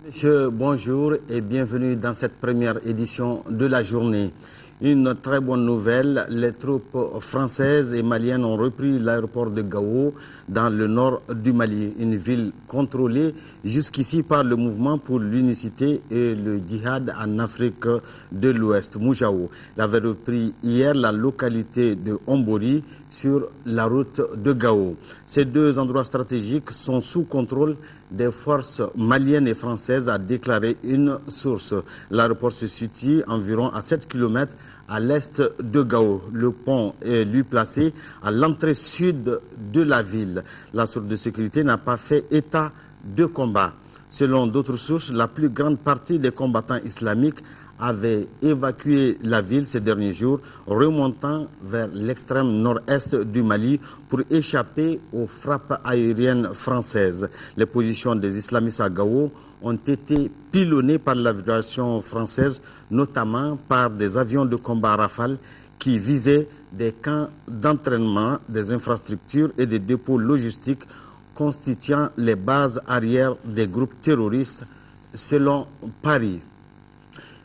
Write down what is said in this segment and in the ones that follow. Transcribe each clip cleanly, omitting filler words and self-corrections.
Messieurs, bonjour et bienvenue dans cette première édition de la journée. Une très bonne nouvelle, les troupes françaises et maliennes ont repris l'aéroport de Gao dans le nord du Mali, une ville contrôlée jusqu'ici par le mouvement pour l'unicité et le djihad en Afrique de l'Ouest, Moujao. Il avait repris hier la localité de Ombori sur la route de Gao. Ces deux endroits stratégiques sont sous contrôle des forces maliennes et françaises, a déclaré une source. L'aéroport se situe environ à 7 km à l'est de Gao. Le pont est lui placé à l'entrée sud de la ville. La source de sécurité n'a pas fait état de combat. Selon d'autres sources, la plus grande partie des combattants islamiques avaient évacué la ville ces derniers jours, remontant vers l'extrême nord-est du Mali pour échapper aux frappes aériennes françaises. Les positions des islamistes à Gao ont été pilonnées par l'aviation française, notamment par des avions de combat Rafale qui visaient des camps d'entraînement, des infrastructures et des dépôts logistiques constituant les bases arrières des groupes terroristes, selon Paris.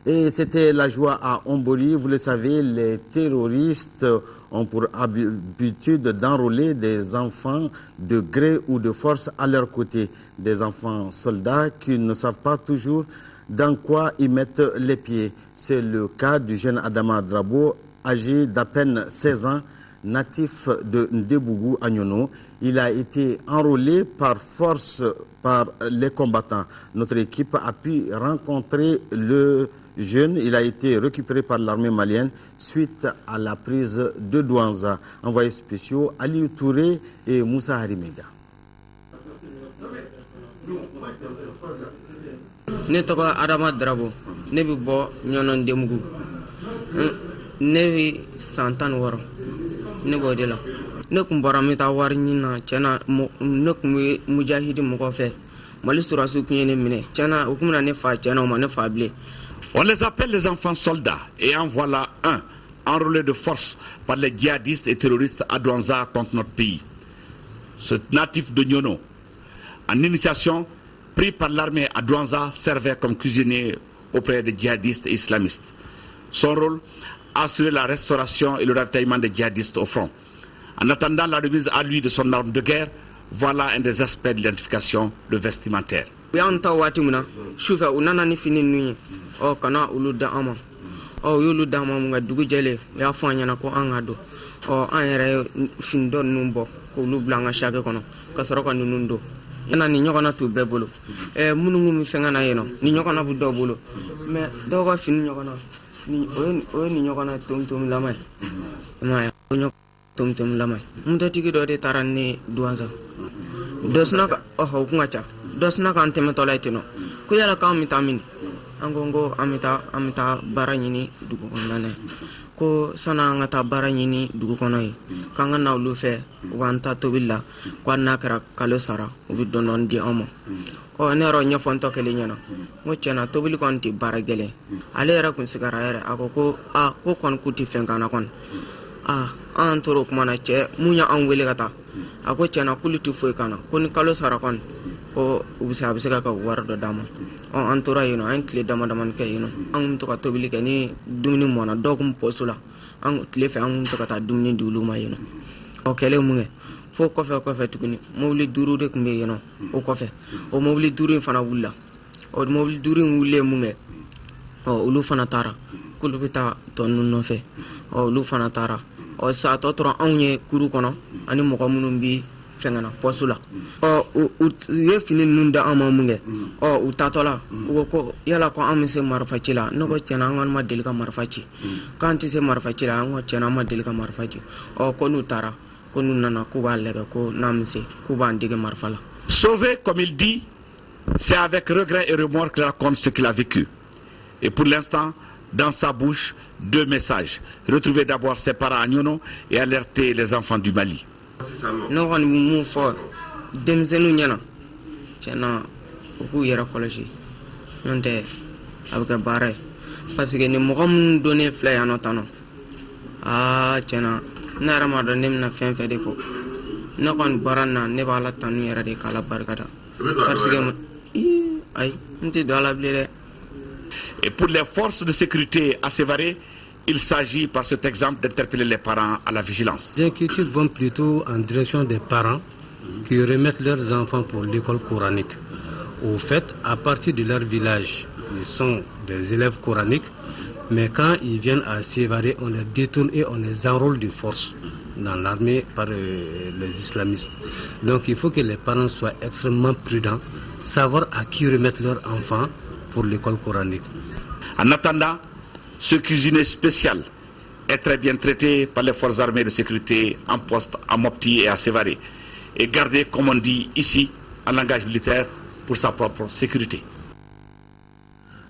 Et c'était la joie à Ombori. Vous le savez, les terroristes ont pour habitude d'enrôler des enfants de gré ou de force à leur côté. Des enfants soldats qui ne savent pas toujours dans quoi ils mettent les pieds. C'est le cas du jeune Adama Drabo, âgé d'à peine 16 ans, natif de Ndebougou à Nyono. Il a été enrôlé par force par les combattants. Notre équipe a pu rencontrer le jeune. Il a été récupéré par l'armée malienne suite à la prise de Douanza. Envoyés spéciaux Aliou Touré et Moussa Harimega. Ne tɔgɔ Adama Drabo, ne bɛ bɔ Ɲɔnɔn Ndemugu, ne bɛ san 16, ne b'o de la. Ne kun bɔra n bɛ taa wari ɲini na, tiɲɛ na ne kun bɛ mujahidi mɔgɔw fɛ, Mali sɔrɔdasiw kun ye ne minɛ, tiɲɛ na u kun bɛna ne fa, tiɲɛ na u ma ne fa bilen. On les appelle les enfants soldats et en voilà un enrôlé de force par les djihadistes et terroristes à Douanza contre notre pays. Ce natif de Nyono, en initiation, pris par l'armée à Douanza, servait comme cuisinier auprès des djihadistes et islamistes. Son rôle, assurer la restauration et le ravitaillement des djihadistes au front. En attendant la remise à lui de son arme de guerre, voilà un des aspects de l'identification, le vestimentaire. Yan ta waati mun na sufɛ u nana ni fini ninnu ye kana olu da an ma u y'olu da an ma mun ka dugu jɛlen u y'a fɔ an ɲɛna ko an ka don an yɛrɛ ye fini dɔ ninnu bɔ k'olu bila an ka sake kɔnɔ ka sɔrɔ ka ninnu don yana ni ɲɔgɔnna t'u bɛɛ bolo minnu bɛ fɛngɛ na yen nɔ ni ɲɔgɔnna bɛ dɔw bolo mɛ dɔw ka fini ɲɔgɔnna o ye ni ɲɔgɔnna tomtomilama ye i m'a ye o ɲɔgɔnna tomtomilama ye mototigi dɔ de taara ni Douanza dɔ sina ka o kun ka ca dɔ sina k'an tɛmɛtɔla ye ten nɔ ko yala k'an bɛ taa min an ko an bɛ taa baara ɲini dugu kɔnɔna na ko sani an ka taa baara ɲini dugu kɔnɔ ye k'an ka na olu fɛ u k'an ta tobili la ko hali n'a kɛra kalo sara u bɛ dɔɔni di an ma ne yɛrɛ ɲɛfɔ n tɔ kelen ɲɛna n ko tiɲɛna tobili kɔni tɛ baara gɛlɛn ale yɛrɛ kun sigara yɛrɛ a ko ko kɔni k'u tɛ fɛn k'an na kɔni an tora o kuma na cɛ mun y'an wele ka taa a ko tiɲɛna k'olu tɛ foyi k'an na ko ni kalo sara kɔni ko a bɛ se ka wari dɔ d'a ma an tora yen nɔ an ye tile damadamani kɛ yen nɔ an kun bɛ to ka tobili kɛ ni dumuni mɔna dɔw kun bɛ pɔso la tile fɛ an kun bɛ to ka taa dumuni di olu ma yen nɔ kɛlen mun kɛ fo kɔfɛ tuguni mobili 5 de kun bɛ yen nɔ o kɔfɛ o mobili 5 in fana wulila o mobili 5 in wulilen mun kɛ olu fana taara k'olu bɛ taa tɔ ninnu nɔfɛ olu fana taara sa tɔ tora anw ye kuru kɔnɔ ani mɔgɔ minnu bɛ fɛngɛna pɔsu la u ye fini ninnu da an ma mun kɛ u taatɔla u ko yala ko an bɛ se marifa ci la ne ko tiɲɛna an kɔni ma deli ka marifa ci k'an tɛ se marifa ci la an ko tiɲɛna an ma deli ka marifa ci ko n'u taara ko n'u nana k'u b'a lajɛ ko n'an bɛ se k'u b'an dege marifa la. Sauvé comme il dit, c'est avec regret et remords qu'il raconte ce qu'il a vécu. Et pour l'instant, dans sa bouche, 2 messages. Retrouver d'abord ses parents à Nyono et alerter les enfants du Mali. Ne kɔni bɛ mun fɔ denmisɛnninw ɲɛna tiɲɛna u k'u yɛrɛ kɔlɔsi n'o tɛ a bɛ kɛ baara ye parce que ni mɔgɔ minnu donnen filɛ yan nɔ tan nɔ tiɲɛna ne yɛrɛ ma dɔn ne bɛna fɛn fɛn de fɔ ne kɔni bɔra na ne b'a la tanu yɛrɛ de k'ala barikada parce que ayi n tɛ don a la bilen dɛ. Et pour les forces de sécurité à Sévaré, il s'agit par cet exemple d'interpeller les parents à la vigilance. Les inquiétudes vont plutôt en direction des parents qui remettent leurs enfants pour l'école coranique. Au fait, à partir de leur village, ils sont des élèves coraniques, mais quand ils viennent à Sévaré, on les détourne et on les enrôle de force dans l'armée par les islamistes. Donc il faut que les parents soient extrêmement prudents, savoir à qui remettre leurs enfants pour l'école coranique. En attendant, ce cuisinier spécial est très bien traité par les forces armées de sécurité en poste à Mopti et à Sévaré et gardé, comme on dit ici, en langage militaire pour sa propre sécurité.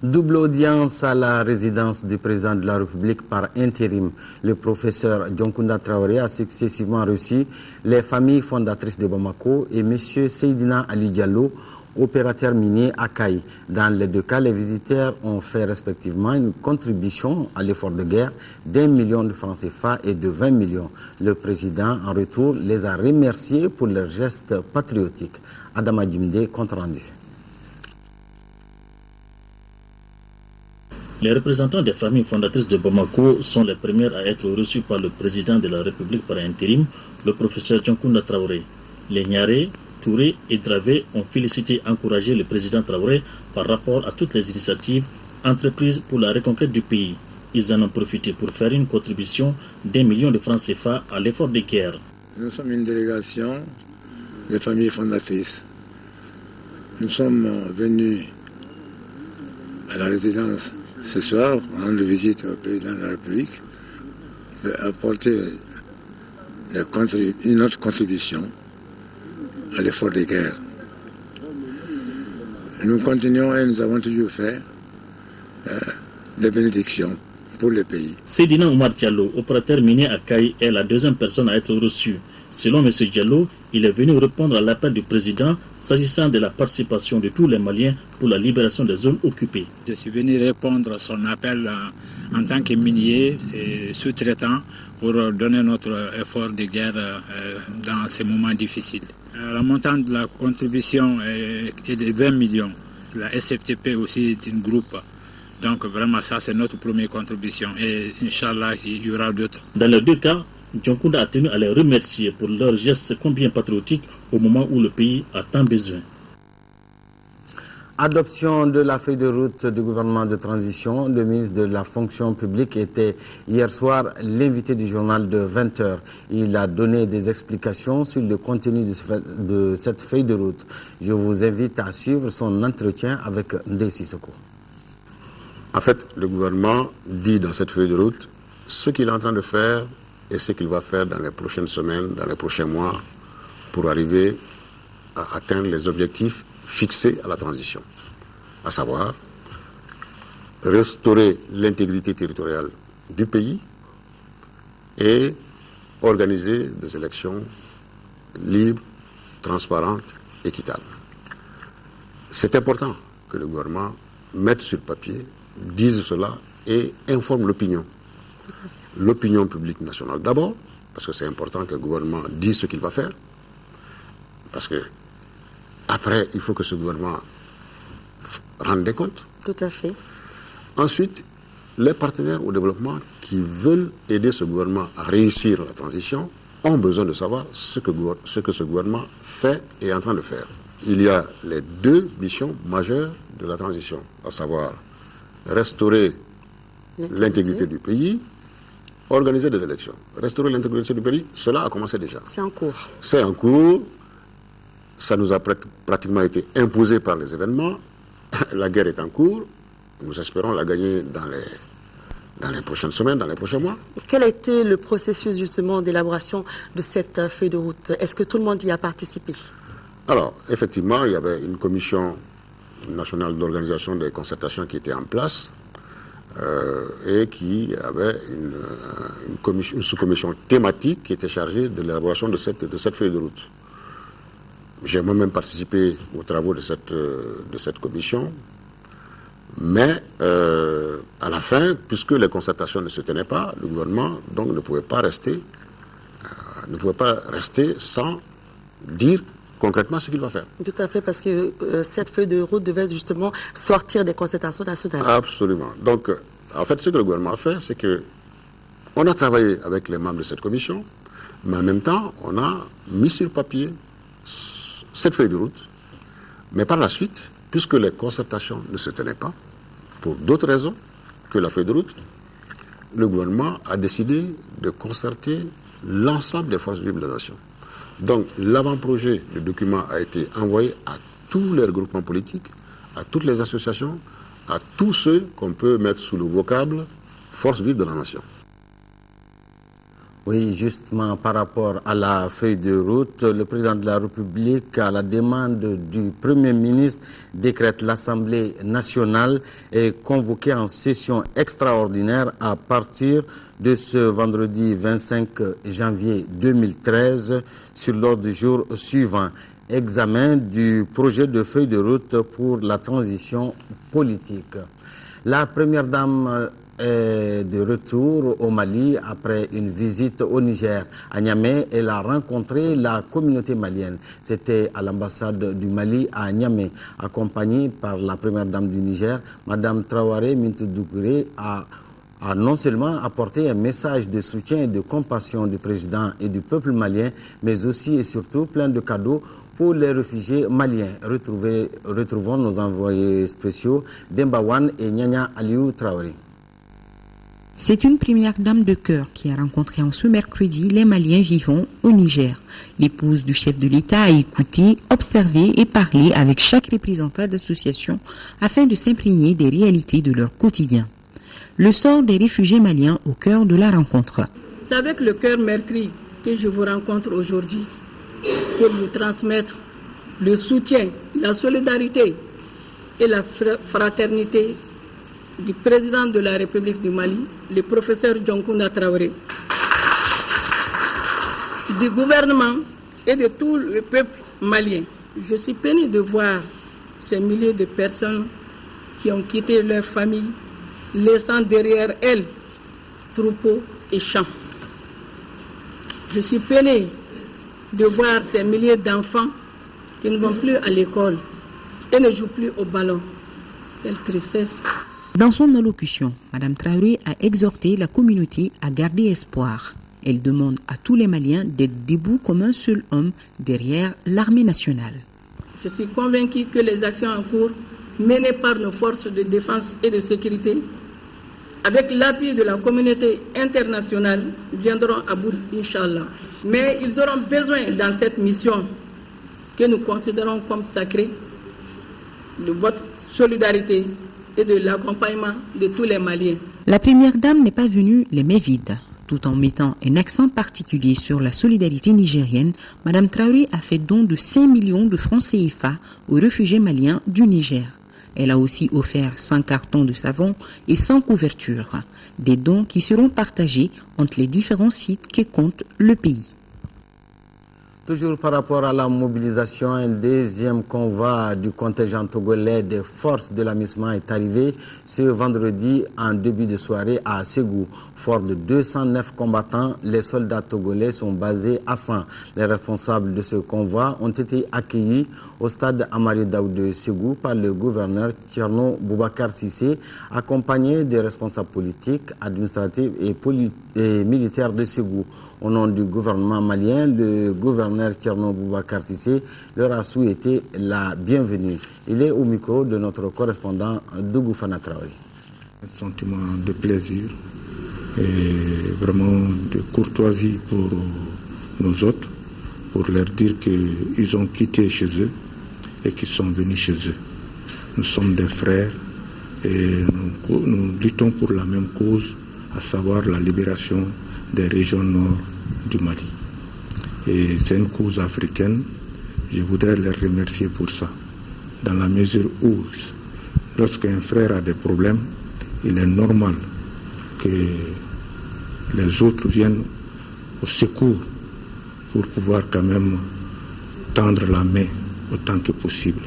Double audience à la résidence du président de la République par intérim. Le professeur Dioncounda Traoré a successivement reçu les familles fondatrices de Bamako et M. Seydina Ali Diallo, opérateur minier à Kaï. Dans les deux cas, les visiteurs ont fait respectivement une contribution à l'effort de guerre d'1 million de francs CFA et de 20 millions. Le président, en retour, les a remerciés pour leurs gestes patriotiques. Adama Djimde, compte rendu. Les représentants des familles fondatrices de Bamako sont les premières à être reçus par le président de la République par intérim, le professeur Dioncounda Traoré. Les Niaré, Touré et Dravé ont félicité et encouragé le président Traoré par rapport à toutes les initiatives entreprises pour la reconquête du pays. Ils en ont profité pour faire une contribution d'1 million de francs CFA à l'effort de guerre. Nous sommes une délégation des familles fondatrices. Nous sommes venus à la résidence ce soir, rendre visite au président de la République, apporter une autre contribution à l'effort de guerre. Nous continuons et nous avons toujours fait des bénédictions pour le pays. Seydina Oumar Diallo, opérateur minier à Kaï, est la deuxième personne à être reçue. Selon M. Diallo, il est venu répondre à l'appel du président s'agissant de la participation de tous les Maliens pour la libération des zones occupées. Je suis venu répondre à son appel en tant que minier et sous-traitant pour donner notre effort de guerre dans ces moments difficiles. Le montant de la contribution est de 20 millions. La SFTP aussi est un groupe. Donc vraiment ça c'est notre première contribution et Inch'Allah il y aura d'autres. Dans les deux cas, Dioncounda a tenu à les remercier pour leurs gestes combien patriotiques au moment où le pays a tant besoin. Adoption de la feuille de route du gouvernement de transition. Le ministre de la fonction publique était hier soir l'invité du journal de 20h. Il a donné des explications sur le contenu de cette feuille de route. Je vous invite à suivre son entretien avec Ndeye Sissoko. En fait, le gouvernement dit dans cette feuille de route ce qu'il est en train de faire et ce qu'il va faire dans les prochaines semaines, dans les prochains mois, pour arriver à atteindre les objectifs fixés à la transition, à savoir restaurer l'intégrité territoriale du pays et organiser des élections libres, transparentes, équitables. C'est important que le gouvernement mette sur papier, dise cela et informe l'opinion publique nationale d'abord, parce que c'est important que le gouvernement dise ce qu'il va faire, parce que après, il faut que ce gouvernement rende des comptes. Tout à fait. Ensuite, les partenaires au développement qui veulent aider ce gouvernement à réussir la transition ont besoin de savoir ce que ce gouvernement fait et est en train de faire. Il y a les deux missions majeures de la transition, à savoir restaurer l'intégrité du pays, organiser des élections. Restaurer l'intégrité du pays, cela a commencé déjà. C'est en cours. C'est en cours. Ça nous a pratiquement été imposé par les événements. La guerre est en cours. Nous espérons la gagner dans les prochaines semaines, dans les prochains mois. Quel a été le processus justement d'élaboration de cette feuille de route? Est-ce que tout le monde y a participé? Alors, effectivement, il y avait une commission nationale d'organisation des concertations qui était en place et qui avait une sous-commission thématique qui était chargée de l'élaboration de cette feuille de route. J'ai moi-même participé aux travaux de cette commission, mais à la fin, puisque les concertations ne se tenaient pas, le gouvernement donc ne pouvait pas rester ne pouvait pas rester sans dire concrètement ce qu'il va faire. Tout à fait, parce que cette feuille de route devait justement sortir des concertations nationales. Absolument. Donc, en fait, ce que le gouvernement a fait, c'est que on a travaillé avec les membres de cette commission, mais en même temps, on a mis sur papier cette feuille de route. Mais par la suite, puisque les concertations ne se tenaient pas, pour d'autres raisons que la feuille de route, le gouvernement a décidé de concerter l'ensemble des forces vives de la nation. Donc, l'avant-projet du document a été envoyé à tous les regroupements politiques, à toutes les associations, à tous ceux qu'on peut mettre sous le vocable forces vives de la nation. Oui, justement, par rapport à la feuille de route, le président de la République, à la demande du Premier ministre, décrète l'Assemblée nationale est convoquée en session extraordinaire à partir de ce vendredi 25 janvier 2013 sur l'ordre du jour suivant. Examen du projet de feuille de route pour la transition politique. La première dame est de retour au Mali après une visite au Niger. À Niamey, elle a rencontré la communauté malienne. C'était à l'ambassade du Mali à Niamey, accompagnée par la première dame du Niger, Madame Traoré Mintou Doucouré, a non seulement apporté un message de soutien et de compassion du président et du peuple malien, mais aussi et surtout plein de cadeaux pour les réfugiés maliens. Retrouvons nos envoyés spéciaux Demba Wane et Nyanya Aliou Traoré. C'est une première dame de cœur qui a rencontré en ce mercredi les Maliens vivant au Niger. L'épouse du chef de l'État a écouté, observé et parlé avec chaque représentant d'association afin de s'imprégner des réalités de leur quotidien. Le sort des réfugiés maliens au cœur de la rencontre. C'est avec le cœur meurtri que je vous rencontre aujourd'hui pour vous transmettre le soutien, la solidarité et la fraternité du président de la République du Mali, le professeur Dioncounda Traoré, du gouvernement et de tout le peuple malien. Je suis peiné de voir ces milliers de personnes qui ont quitté leur famille, laissant derrière elles troupeaux et champs. Je suis peiné de voir ces milliers d'enfants qui ne vont plus à l'école et ne jouent plus au ballon. Quelle tristesse! Dans son allocution, Mme Traoré a exhorté la communauté à garder espoir. Elle demande à tous les Maliens d'être debout comme un seul homme derrière l'armée nationale. Je suis convaincu que les actions en cours menées par nos forces de défense et de sécurité, avec l'appui de la communauté internationale, viendront à bout, Inch'Allah. Mais ils auront besoin dans cette mission que nous considérons comme sacrée de votre solidarité et de l'accompagnement de tous les Maliens. La première dame n'est pas venue les mains vides. Tout en mettant un accent particulier sur la solidarité nigérienne, Mme Traoré a fait don de 5 millions de francs CFA aux réfugiés maliens du Niger. Elle a aussi offert 100 cartons de savon et 100 couvertures, des dons qui seront partagés entre les différents sites que compte le pays. Toujours par rapport à la mobilisation, un deuxième convoi du contingent togolais des forces de l'AMISMA est arrivé ce vendredi en début de soirée à Ségou. Fort de 209 combattants, les soldats togolais sont basés à 100. Les responsables de ce convoi ont été accueillis au stade Amari Daoud de Ségou par le gouverneur Thierno Boubacar Sissé, accompagné des responsables politiques, administratifs et militaires de Ségou. Au nom du gouvernement malien, le gouverneur Thierno Boubacar Sissé leur a souhaité la bienvenue. Il est au micro de notre correspondant Dougou Fana Traoré. Un sentiment de plaisir et vraiment de courtoisie pour nous autres, pour leur dire qu'ils ont quitté chez eux et qu'ils sont venus chez eux. Nous sommes des frères et nous luttons pour la même cause, à savoir la libération des régions nord du Mali. Et c'est une cause africaine. Je voudrais les remercier pour ça. Dans la mesure où, lorsqu'un frère a des problèmes, il est normal que les autres viennent au secours pour pouvoir quand même tendre la main autant que possible.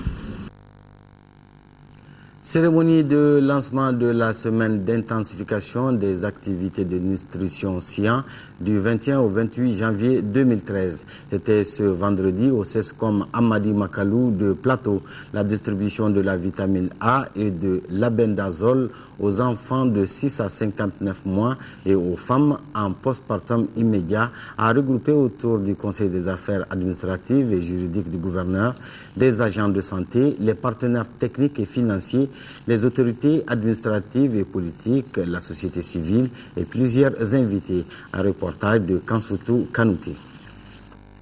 Cérémonie de lancement de la semaine d'intensification des activités de nutrition SIAN du 21 au 28 janvier 2013. C'était ce vendredi au CESCOM Amadi Makalou de Plateau. La distribution de la vitamine A et de l'abendazole aux enfants de 6 à 59 mois et aux femmes en postpartum immédiat a regroupé autour du Conseil des affaires administratives et juridiques du gouverneur, des agents de santé, les partenaires techniques et financiers, les autorités administratives et politiques, la société civile et plusieurs invités. Un reportage de Kansoutou Kanouti.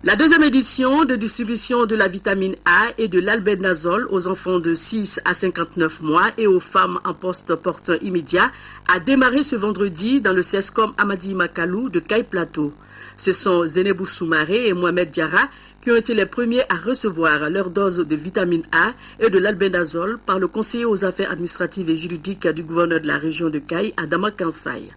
La deuxième édition de distribution de la vitamine A et de l'albendazole aux enfants de 6 à 59 mois et aux femmes en post-portant immédiat a démarré ce vendredi dans le CESCOM Amadi Makalou de Caille Plateau. Ce sont Zenebou Soumaré et Mohamed Diarra qui ont été les premiers à recevoir leur dose de vitamine A et de l'albendazole par le conseiller aux affaires administratives et juridiques du gouverneur de la région de Caille, Adama Kansai.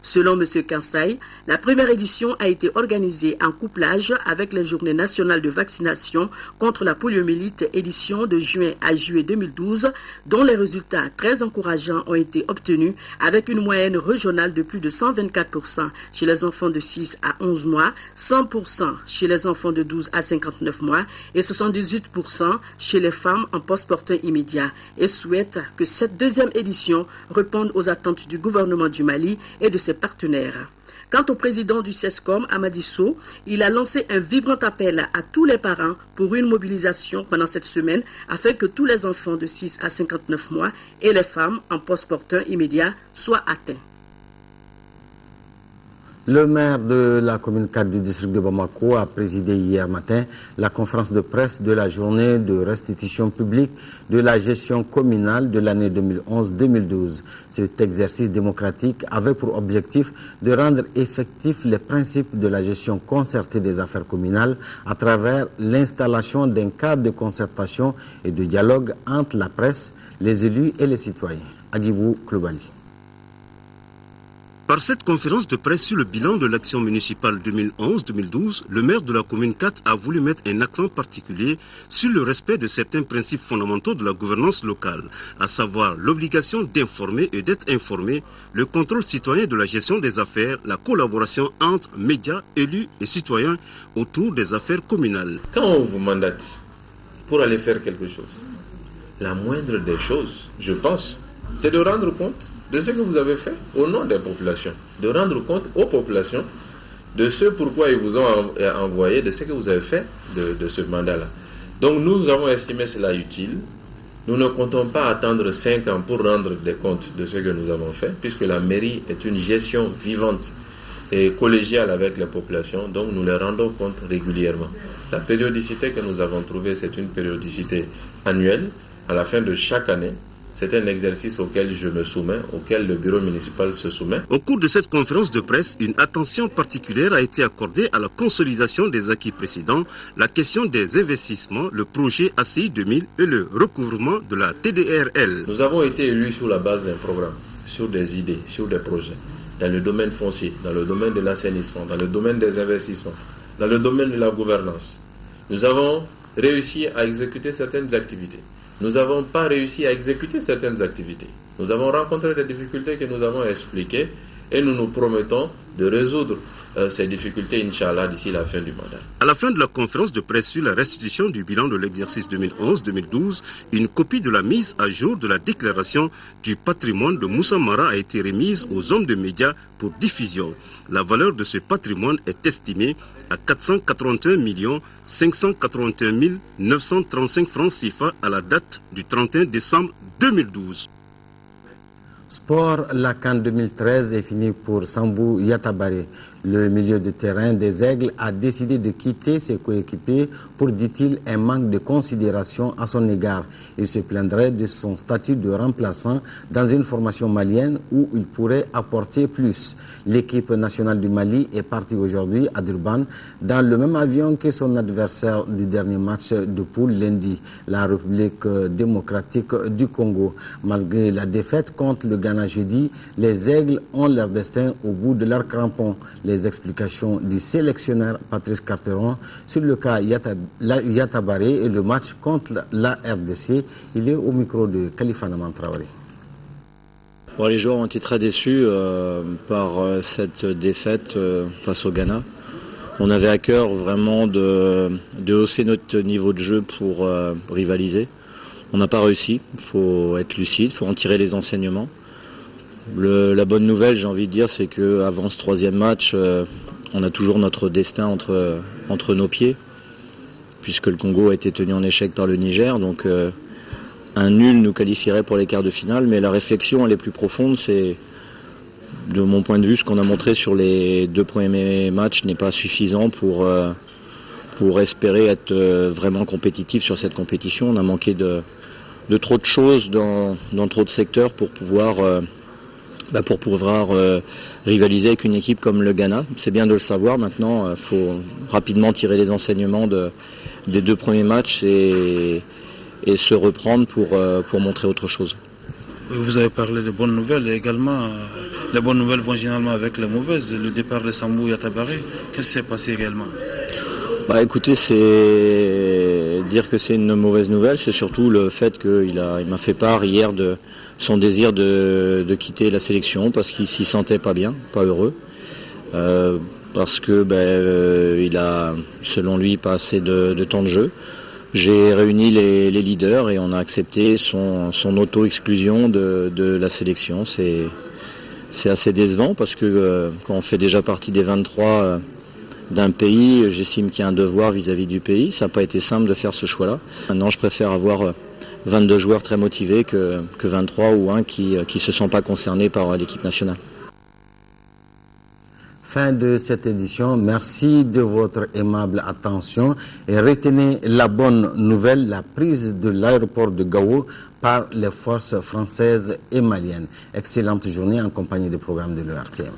Selon M. Kansai, la première édition a été organisée en couplage avec les journées nationales de vaccination contre la poliomyélite édition de juin à juillet 2012, dont les résultats très encourageants ont été obtenus avec une moyenne régionale de plus de 124% chez les enfants de 6 à 11 mois, 100% chez les enfants de 12 à 59 mois et 78% chez les femmes en postpartum immédiat, et souhaite que cette deuxième édition réponde aux attentes du gouvernement du Mali et de ses partenaires. Quant au président du CESCOM, Amadi Sow, il a lancé un vibrant appel à tous les parents pour une mobilisation pendant cette semaine afin que tous les enfants de 6 à 59 mois et les femmes en postpartum immédiat soient atteints. Le maire de la commune 4 du district de Bamako a présidé hier matin la conférence de presse de la journée de restitution publique de la gestion communale de l'année 2011-2012. Cet exercice démocratique avait pour objectif de rendre effectifs les principes de la gestion concertée des affaires communales à travers l'installation d'un cadre de concertation et de dialogue entre la presse, les élus et les citoyens. Agibou Kloubali. Par cette conférence de presse sur le bilan de l'action municipale 2011-2012, le maire de la commune 4 a voulu mettre un accent particulier sur le respect de certains principes fondamentaux de la gouvernance locale, à savoir l'obligation d'informer et d'être informé, le contrôle citoyen de la gestion des affaires, la collaboration entre médias, élus et citoyens autour des affaires communales. Quand on vous mandate pour aller faire quelque chose, la moindre des choses, je pense, c'est de rendre compte de ce que vous avez fait au nom des populations, de rendre compte aux populations de ce pourquoi ils vous ont envoyé, de ce que vous avez fait de ce mandat-là. Donc nous avons estimé cela utile. Nous ne comptons pas attendre 5 ans pour rendre des comptes de ce que nous avons fait, puisque la mairie est une gestion vivante et collégiale avec les populations, donc nous les rendons compte régulièrement. La périodicité que nous avons trouvée, c'est une périodicité annuelle, à la fin de chaque année. C'est un exercice auquel je me soumets, auquel le bureau municipal se soumet. Au cours de cette conférence de presse, une attention particulière a été accordée à la consolidation des acquis précédents, la question des investissements, le projet ACI 2000 et le recouvrement de la TDRL. Nous avons été élus sur la base d'un programme, sur des idées, sur des projets, dans le domaine foncier, dans le domaine de l'assainissement, dans le domaine des investissements, dans le domaine de la gouvernance. Nous avons réussi à exécuter certaines activités. Nous n'avons pas réussi à exécuter certaines activités. Nous avons rencontré des difficultés que nous avons expliquées et nous nous promettons de résoudre ces difficultés, Inch'Allah, d'ici la fin du mandat. À la fin de la conférence de presse sur la restitution du bilan de l'exercice 2011-2012, une copie de la mise à jour de la déclaration du patrimoine de Moussa Mara a été remise aux hommes de médias pour diffusion. La valeur de ce patrimoine est estimée à 481 581 935 francs CFA à la date du 31 décembre 2012. Sport, la CAN 2013 est fini pour Sambou Yatabare. Le milieu de terrain des Aigles a décidé de quitter ses coéquipiers pour, dit-il, un manque de considération à son égard. Il se plaindrait de son statut de remplaçant dans une formation malienne où il pourrait apporter plus. L'équipe nationale du Mali est partie aujourd'hui à Durban dans le même avion que son adversaire du dernier match de poule lundi, la République démocratique du Congo. Malgré la défaite contre le Ghana jeudi, les Aigles ont leur destin au bout de leur crampon. Les explications du sélectionneur Patrice Carteron sur le cas Yatabaré et le match contre la RDC. Il est au micro de Khalifa Naman Traoré. Bon, les joueurs ont été très déçus par cette défaite face au Ghana. On avait à cœur vraiment de hausser notre niveau de jeu pour rivaliser. On n'a pas réussi, il faut être lucide, il faut en tirer les enseignements. La bonne nouvelle, j'ai envie de dire, c'est qu'avant ce troisième match, on a toujours notre destin entre nos pieds, puisque le Congo a été tenu en échec par le Niger. Donc un nul nous qualifierait pour les quarts de finale, mais la réflexion elle est plus profonde. C'est, de mon point de vue, ce qu'on a montré sur les 2 premiers matchs n'est pas suffisant pour espérer être vraiment compétitif sur cette compétition. On a manqué de trop de choses dans trop de secteurs pour pouvoir rivaliser avec une équipe comme le Ghana. C'est bien de le savoir. Maintenant, il faut rapidement tirer les enseignements des 2 premiers matchs et se reprendre pour montrer autre chose. Vous avez parlé de bonnes nouvelles et également. Les bonnes nouvelles vont généralement avec les mauvaises. Le départ de Sambou Yatabaré, qu'est-ce qui s'est passé réellement? Écoutez, c'est dire que c'est une mauvaise nouvelle, c'est surtout le fait qu'il m'a fait part hier de son désir de quitter la sélection parce qu'il s'y sentait pas bien, pas heureux, parce que il a, selon lui, pas assez de temps de jeu. J'ai réuni les leaders et on a accepté son auto-exclusion de la sélection. C'est assez décevant parce que quand on fait déjà partie des 23 d'un pays, j'estime qu'il y a un devoir vis-à-vis du pays. Ça n'a pas été simple de faire ce choix-là. Maintenant, je préfère avoir 22 joueurs très motivés que 23 ou un qui ne se sent pas concerné par l'équipe nationale. Fin de cette édition. Merci de votre aimable attention et retenez la bonne nouvelle, la prise de l'aéroport de Gao par les forces françaises et maliennes. Excellente journée en compagnie des programmes de l'ERTM.